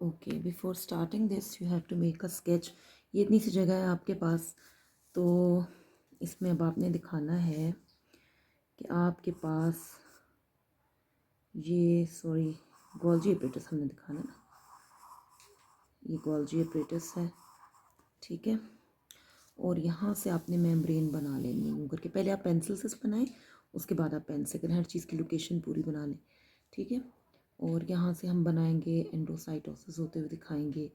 Okay, before starting this you have to make a sketch. ये इतनी सी जगह है आपके पास, तो इसमें अब आपने दिखाना है कि आपके पास ये गोल्जी एपरेटस हमने दिखाना है ना। ये गोल्जी एपरेटस है, ठीक है। और यहाँ से आपने मेम्ब्रेन बना लेनी है करके। पहले आप पेंसिल से बनाएं, उसके बाद आप पेन से करें, हर चीज़ की लोकेशन पूरी बना लें, ठीक है। और यहाँ से हम बनाएंगे एंडोसाइटोसिस होते हुए दिखाएंगे,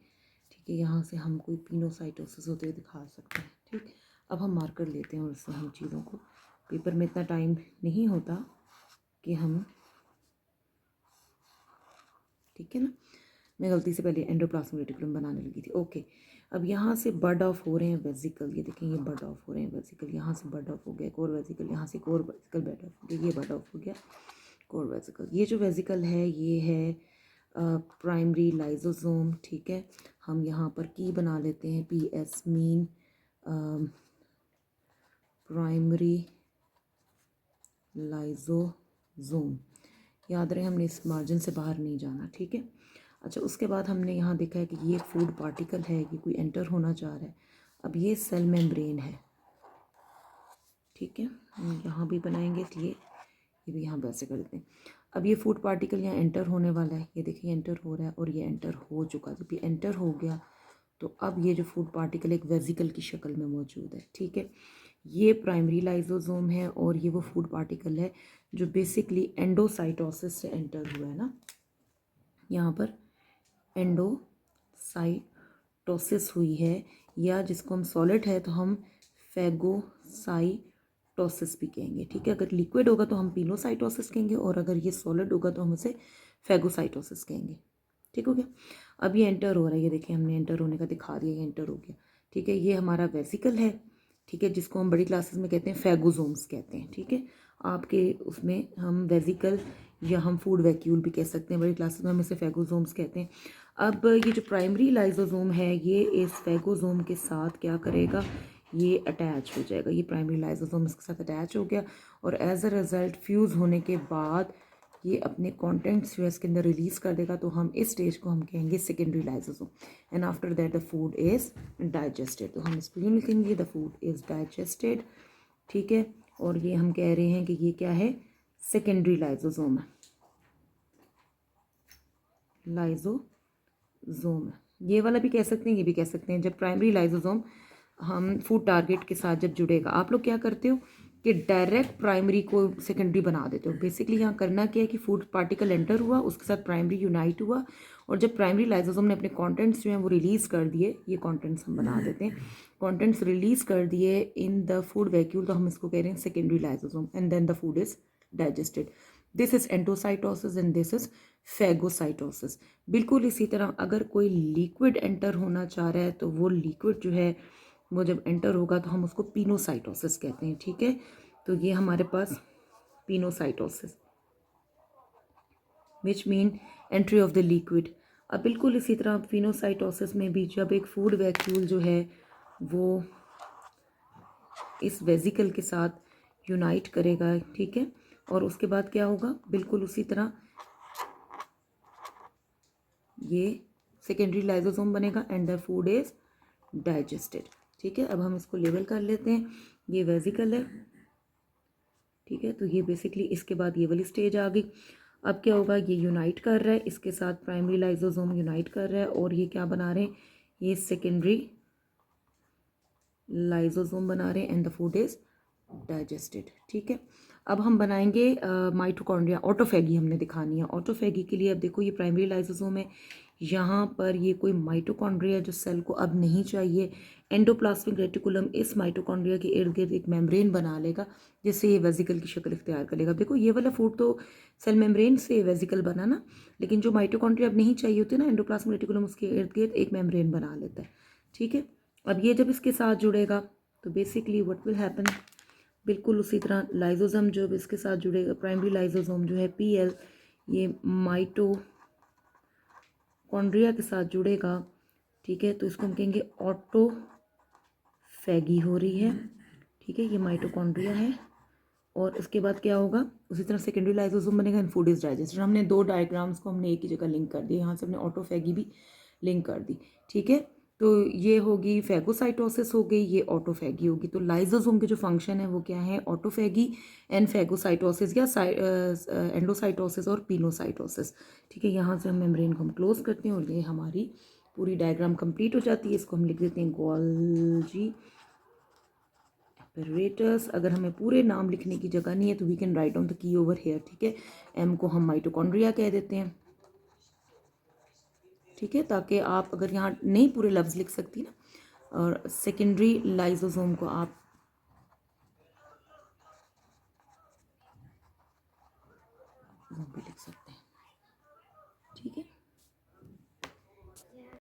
ठीक है। यहाँ से हम कोई पिनोसाइटोसिस होते हुए दिखा सकते हैं, ठीक। अब हम मार्कर लेते हैं और उससे हम चीज़ों को, पेपर में इतना टाइम नहीं होता कि हम, ठीक है ना। मैं गलती से पहले एंडोप्लाज्मिक रेटिकुलम बनाने लगी थी। ओके, अब यहाँ से बर्ड ऑफ हो रहे हैं वेजिकल, ये देखें, ये बर्ड ऑफ हो रहे हैं वेजिकल। यहाँ से बर्ड ऑफ हो गया कोर वेजिकल, यहाँ से कोर वेजिकल बर्ड ऑफ हो गया, ये बर्ड ऑफ हो गया कोर वेजिकल। ये जो वेजिकल है ये है प्राइमरी लाइजोसोम, ठीक है। हम यहाँ पर की बना लेते हैं PS मीन प्राइमरी लाइजोसोम। याद रहे हमने इस मार्जिन से बाहर नहीं जाना, ठीक है। अच्छा, उसके बाद हमने यहाँ देखा है कि ये फूड पार्टिकल है, ये कोई एंटर होना चाह रहा है। अब ये सेल मेम्ब्रेन है, ठीक है। हम यहाँ भी बनाएंगे, इसलिए ये भी यहाँ वैसे कर देते हैं। अब ये फूड पार्टिकल यहाँ एंटर होने वाला है, ये देखिए एंटर हो रहा है और ये एंटर हो चुका। जब ये एंटर हो गया तो अब ये जो फूड पार्टिकल एक वेजिकल की शक्ल में मौजूद है, ठीक है। ये प्राइमरी लाइजोसोम है और ये वो फूड पार्टिकल है जो बेसिकली एंडोसाइटोसिस से एंटर हुआ है ना। यहाँ पर एंडोसाइटोसिस हुई है, या जिसको हम सॉलिड है तो हम फैगोसाइटोसिस भी कहेंगे, ठीक है। अगर लिक्विड होगा तो हम पिनोसाइटोसिस कहेंगे, और अगर ये सॉलिड होगा तो हम उसे फैगोसाइटोसिस कहेंगे, ठीक हो गया। अब ये एंटर हो रहा है, ये देखिए हमने एंटर होने का दिखा दिया, ये एंटर हो गया, ठीक है। ये हमारा वेसिकल है, ठीक है, जिसको हम बड़ी क्लासेस में कहते हैं फैगोसोम्स कहते हैं, ठीक है। आपके उसमें हम वेसिकल या हम फूड वैक्यूल भी कह सकते हैं, बड़ी क्लासेस में हम इसे फैगोसोम्स कहते हैं। अब ये जो प्राइमरी लाइजोसोम है ये इस फैगोसोम के साथ क्या करेगा, ये अटैच हो जाएगा। ये प्राइमरी लाइजोसोम इसके साथ अटैच हो गया और एज अ रिजल्ट फ्यूज़ होने के बाद ये अपने कंटेंट्स जो है इसके अंदर रिलीज कर देगा। तो हम इस स्टेज को हम कहेंगे secondary lysosome. And after that the food is digested. तो हम इसको यूँ लिखेंगे, द फूड इज डाइजेस्टेड, ठीक है। और ये हम कह रहे हैं कि ये क्या है, सेकेंडरी लाइजोसोम है, लाइजोसोम है। ये वाला भी कह सकते हैं, ये भी कह सकते हैं। जब प्राइमरी लाइजोसोम हम फूड टारगेट के साथ जब जुड़ेगा, आप लोग क्या करते हो कि डायरेक्ट प्राइमरी को सेकेंडरी बना देते हो। बेसिकली यहाँ करना क्या है कि फूड पार्टिकल एंटर हुआ, उसके साथ प्राइमरी यूनाइट हुआ, और जब प्राइमरी लाइजोसोम ने अपने कंटेंट्स जो हैं वो रिलीज़ कर दिए, ये कंटेंट्स हम बना देते हैं, कंटेंट्स रिलीज़ कर दिए इन द फूड वैक्यूल, तो हम इसको कह रहे हैं secondary lysosome. And then the food is digested. This is endocytosis and this is phagocytosis. बिल्कुल इसी तरह अगर कोई लिक्विड एंटर होना चाह रहा है तो वो लिक्विड जो है वो जब एंटर होगा तो हम उसको पिनोसाइटोसिस कहते हैं, ठीक है। तो ये हमारे पास pinocytosis which mean entry of the liquid. अब बिल्कुल इसी तरह पिनोसाइटोसिस में भी जब एक फूड वैक्यूल जो है वो इस वेजिकल के साथ यूनाइट करेगा, ठीक है, और उसके बाद क्या होगा, बिल्कुल उसी तरह ये सेकेंडरी लाइजोसोम बनेगा and the food is digested, ठीक है। अब हम इसको लेबल कर लेते हैं, ये वेजिकल है, ठीक है। तो ये बेसिकली इसके बाद ये वाली स्टेज आ गई। अब क्या होगा, ये यूनाइट कर रहा है, इसके साथ प्राइमरी लाइजोसोम यूनाइट कर रहा है और ये क्या बना रहे हैं, ये सेकेंडरी लाइजोसोम बना रहे हैं and the food is digested, ठीक है। अब हम बनाएंगे माइटोकॉन्ड्रिया। ऑटोफैगी हमने दिखानी है। ऑटोफैगी के लिए अब देखो ये प्राइमरी लाइजोसोम है, यहाँ पर ये कोई माइटोकॉन्ड्रिया जो सेल को अब नहीं चाहिए, एंडोप्लाज्मिक रेटिकुलम इस माइटोकॉन्ड्रिया के इर्द गिर्द एक मेम्ब्रेन बना लेगा जिससे ये वेजिकल की शक्ल इख्तियार कर लेगा। देखो ये वाला फूड तो सेल मेम्ब्रेन से वेजिकल बना ना, लेकिन जो माइटोकॉन्ड्रिया अब नहीं चाहिए होते ना, एंडोप्लाज्मिक रेटिकुलम उसके इर्द गिर्द एक मेम्ब्रेन बना लेता है, ठीक है। अब ये जब इसके साथ जुड़ेगा तो बेसिकली व्हाट विल हैपन, बिल्कुल उसी तरह लाइजोसोम जो इसके साथ जुड़ेगा, प्राइमरी लाइजोसोम जो है PL, ये माइटोकॉन्ड्रिया के साथ जुड़ेगा, ठीक है। तो इसको हम कहेंगे ऑटोफैगी हो रही है, ठीक है। ये माइटोकॉन्ड्रिया है और इसके बाद क्या होगा, उसी तरह सेकेंडरी लाइसोसोम बनेगा एंड फूड इज डाइजेस्टेड। हमने दो डायग्राम्स को हमने एक ही जगह लिंक कर दिया, यहाँ से हमने ऑटोफैगी भी लिंक कर दी, ठीक है। तो ये होगी फैगोसाइटोसिस हो गई, ये ऑटोफैगी होगी। तो लाइसोसोम के जो फंक्शन है वो क्या है, ऑटोफैगी एंड फैगोसाइटोसिस या एंडोसाइटोसिस और पिनोसाइटोसिस, ठीक है। यहाँ से हम मेम्ब्रेन को हम क्लोज करते हैं और ये हमारी पूरी डायग्राम कंप्लीट हो जाती है। इसको हम लिख देते हैं गोल्जी एपरेटस। अगर हमें पूरे नाम लिखने की जगह नहीं है तो we can write on the key over here, ठीक है। एम को हम माइटोकॉन्ड्रिया कह देते हैं, ठीक है, ताकि आप अगर यहाँ नहीं पूरे लफ्ज़ लिख सकती ना, और सेकेंडरी लाइसोसोम को आप